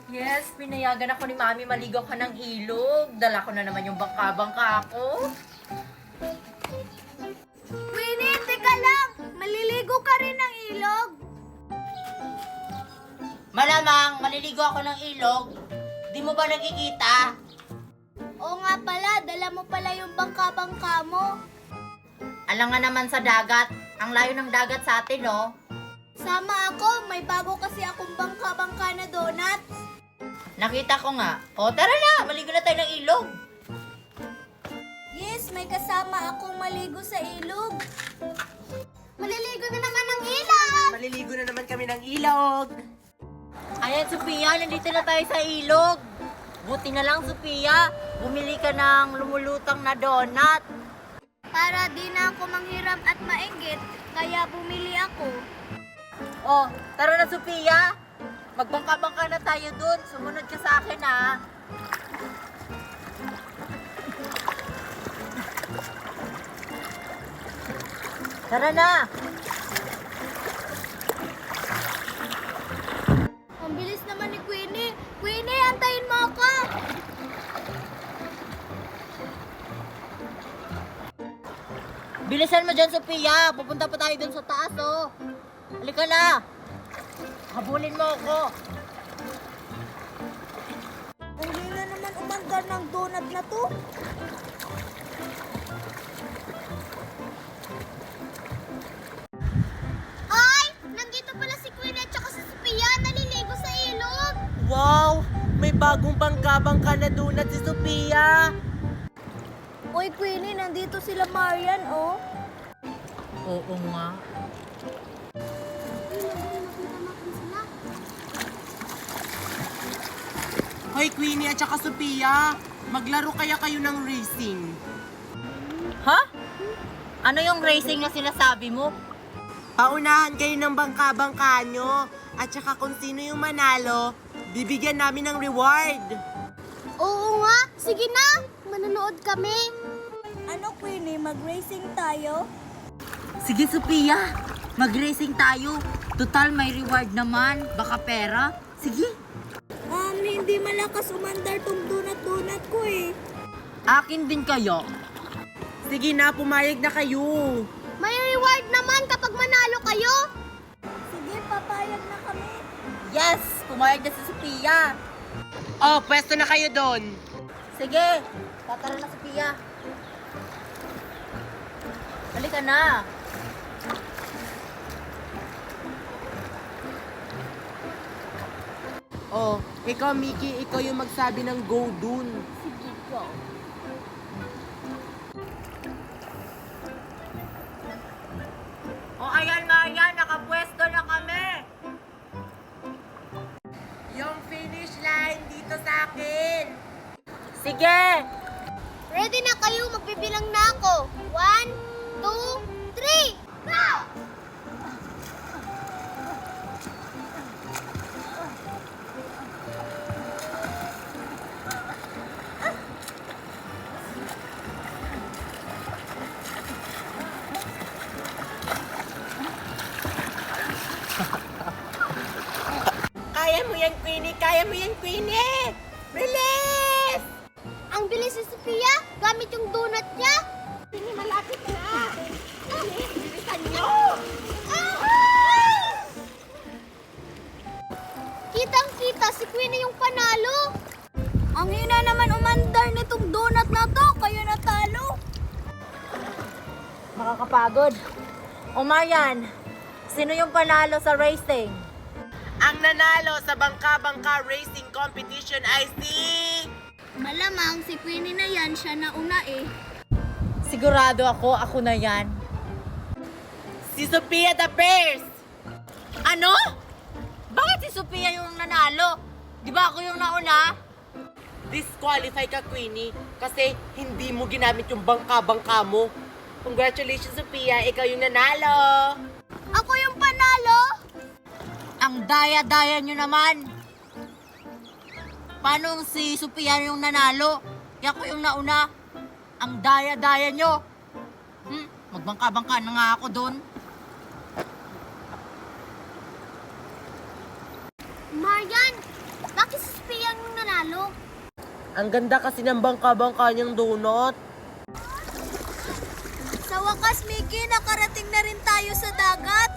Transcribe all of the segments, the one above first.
Yes, pinayagan ako ni Mami maligaw ka ng ilog. Dala ko na naman yung bangka-bangka ko. Winnie, teka lang! Maliligo ka rin ng ilog? Malamang, maliligo ako ng ilog. Di mo ba nakikita? Oo nga pala, dala mo pala yung bangka-bangka mo. Alam nga naman sa dagat. Ang layo ng dagat sa atin, no? Sama ako, may bago kasi akong bangka-bangka na donuts. Nakita ko nga. O, tara na! Maligo na tayo ng ilog. Yes, may kasama akong maligo sa ilog. Maliligo na naman ng ilog! Maliligo na naman kami ng ilog. Ayan, Sophia, nandito na tayo sa ilog. Buti na lang, Sophia. Bumili ka ng lumulutang na donut. Para di na ako manghiram at mainggit, kaya bumili ako. O, tara na, Sophia. Magbangka-bangka na tayo dun. Sumunod ka sa akin, ha. Tara na. Ang bilis naman ni Queenie. Queenie, antayin mo ako! Bilisan mo dyan, Sophia. Pupunta pa tayo dun sa taas, oh. Halika na. Habulin mo ako. Ang hina naman umandar ng donut na to. Ay! Nandito pala si Queenie at saka si Sophia. Naliligo sa ilog. Wow! May bagong bangka-bangka na donut si Sophia. Uy, Queenie, nandito sila Marian, oh. Oo nga. Hoy, Queenie at saka Sophia, maglaro kaya kayo ng racing. Ha? Ano yung racing na sinasabi mo? Paunahan kayo ng bangka-bangka nyo. At saka kung sino yung manalo, bibigyan namin ng reward. Oo nga, sige na. Manonood kami. Ano, Queenie, mag-racing tayo? Sige, Sophia. Mag-racing tayo. Total, may reward naman. Baka pera. Sige. Hindi malakas umandar tong donut ko eh. Akin din kayo. Sige na, pumayag na kayo. May reward naman kapag manalo kayo. Sige, papayag na kami. Yes! Pumayag na si Sophia. Oh, pwesto na kayo doon. Sige. Tatara na, Sophia. Halika na. Oh, ikaw, Mickey, ikaw yung magsabi ng go dun. Sige, go. O, ayan nga yan. Nakapwesto na kami. Yung finish line dito sa akin. Sige. Ready na kayo? Magbibilang na ako. 1, 2, 3, go! Kaya mo yan, Queenie! Kaya mo yan, Queenie! Release! Ang bilis si Sophia, gamit yung donut niya. Queenie, malapit na! Bilisan nyo! Kitang-kita si Queenie yung panalo. Ang hina naman umandar nitong donut na to, kaya natalo. Makakapagod. O, Marian. Sino yung panalo sa racing? Ang nanalo sa bangka-bangka racing competition ay si... Malamang si Queenie na yan, siya na una eh. Sigurado ako na yan. Si Sophia the First! Ano? Bakit si Sophia yung nanalo? Di ba ako yung nauna? Disqualify ka, Queenie, kasi hindi mo ginamit yung bangka-bangka mo. Congratulations, Sophia! Ikaw yung nanalo! Ako yung panalo? Ang daya-daya nyo naman. Paano si Sophia yung nanalo? Kaya ako yung nauna. Ang daya-daya nyo. Magbangka-bangka na nga ako doon. Marian, bakit si Ang ganda kasi ng bangka-bangka niyang donut. Sa wakas, Mickey, nakarating na rin tayo sa dagat.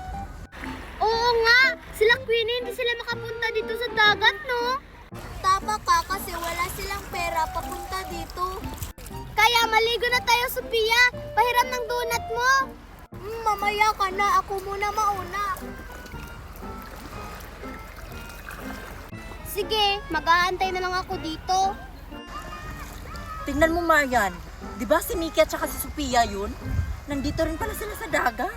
Oo nga, sila Queenie, hindi sila makapunta dito sa dagat, no? Tama ka kasi wala silang pera papunta dito. Kaya maligo na tayo, Sophia. Pahiram ng donut mo. Mamaya ka na, ako muna mauna. Sige, mag-aantay na lang ako dito. Tingnan mo, Marian. Di ba si Mickey at saka si Sophia yun? Nandito rin pala sila sa dagat.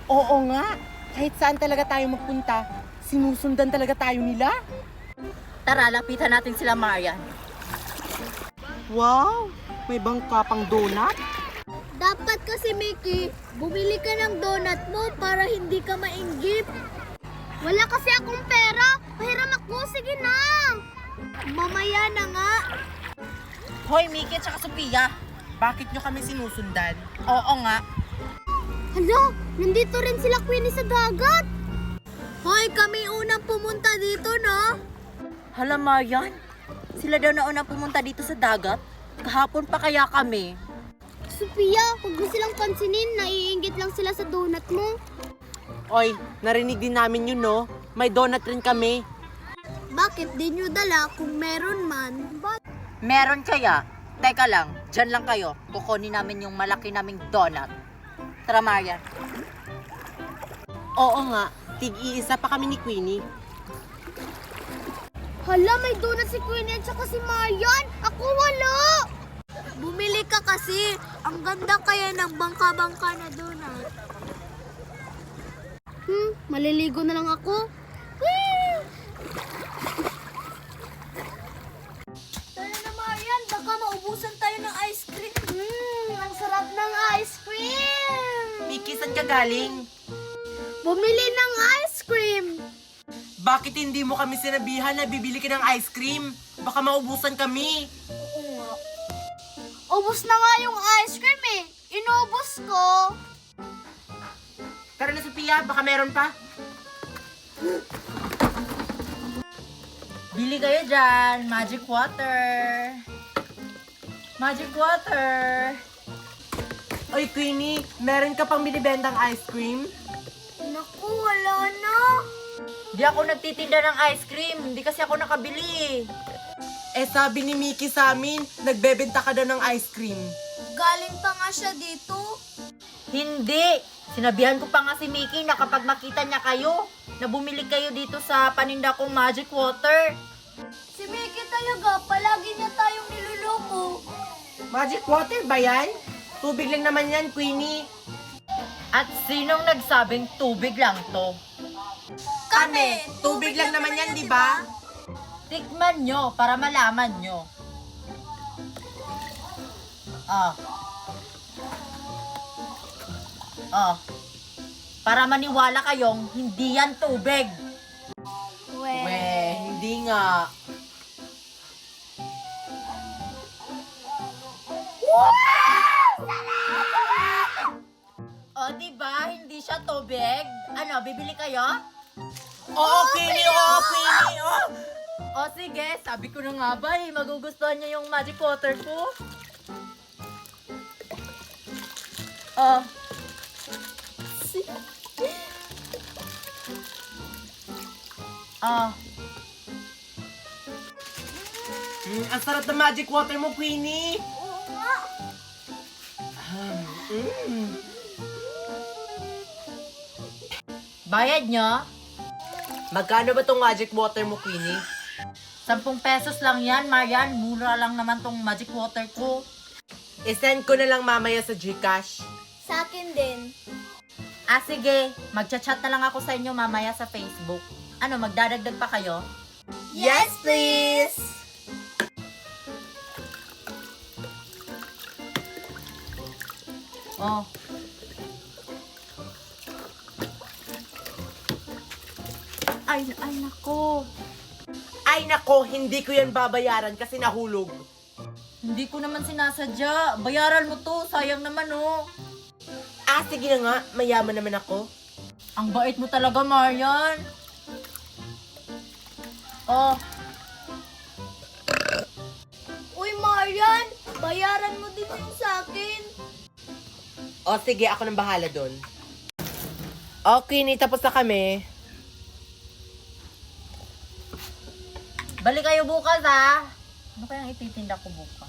Oo nga, kahit saan talaga tayo magpunta, sinusundan talaga tayo nila. Tara, lapitan natin sila, Marian. Wow, may bangka pang donut. Dapat kasi, Mickey, bumili ka ng donut mo para hindi ka mainggit. Wala kasi akong pera. Pahiram ako, sige na. Mamaya na nga. Hoy, Mickey at saka Sophia. Bakit nyo kami sinusundan? Oo nga. Hala, nandito rin sila Queenie sa dagat. Hoy, kami unang pumunta dito, no? Hala, Marian. Sila daw na unang pumunta dito sa dagat. Kahapon pa kaya kami. Sophia, huwag mo silang pansinin. Naiinggit lang sila sa donut mo. Oy, narinig din namin yun, no? May donut rin kami. Bakit di nyo dala kung meron man? Meron kaya? Teka lang, dyan lang kayo. Kukunin namin yung malaki naming donut. Tara, Marian. Oo nga, tig-iisa pa kami ni Queenie. Hala, may donut si Queenie at saka si Marian. Ako wala. Bumili ka kasi. Ang ganda kaya ng bangka-bangka na donut. Maliligo na lang ako. Whee! Tara na, Marian. Baka maubusan tayo ng ice cream. Ang sarap ng ice cream. Mickey, saan ka galing? Bumili ng ice cream. Bakit hindi mo kami sinabihan na bibili ka ng ice cream? Baka maubusan kami. Oo nga. Ubus na nga yung ice cream eh. Inubos ko. Tara na, Sophia, baka meron pa. Bili kayo dyan. Magic water. Magic water. Oy, Queenie, meron ka pang binibendang ice cream? Naku, wala na. Di ako nagtitinda ng ice cream. Hindi kasi ako nakabili. Eh, sabi ni Mickey sa amin, nagbebenta ka daw ng ice cream. Galing pa nga siya dito. Hindi. Sinabihan ko pa nga si Mickey na kapag makita niya kayo, na bumili kayo dito sa paninda kong magic water. Si Mickey talaga, palagi niya tayong niluloko. Magic water ba yan? Tubig lang naman yan, Queenie. At sinong nagsabing tubig lang to? Kami, tubig lang naman yan, di ba? Tikman nyo para malaman nyo. Para maniwala kayong hindi yan tubig. Weh, hindi nga. O, diba? Hindi siya tubig. Ano, bibili kayo? Oo, Queenie, oo, Queenie, oo. O, sige. Sabi ko na nga ba eh. Magugustuhan niya yung magic water ko. Oh. Ah. Ang sarap ng magic water mo, Queenie. Oo nga. Bayad nyo? Magkano ba tong magic water mo, Queenie? 10 pesos lang yan, Marian. Mura lang naman tong magic water ko. I-send ko na lang mamaya sa Gcash. Sa akin din. Ah, sige. Magchat-chat na lang ako sa inyo mamaya sa Facebook. Ano, magdadagdag pa kayo? Yes, please. Oh. Ay, nako. Ay nako, hindi ko yan babayaran kasi nahulog. Hindi ko naman sinasadya. Bayaran mo to. Sayang naman, oh. Ah, sige na nga, mayaman naman ako. Ang bait mo talaga, Marian. Oh. Bayaran mo din yung sa akin. O sige, ako nang bahala doon. O, Queenie, tapos na kami. Balik kayo bukas ha. Ano kayang ititinda ko bukas?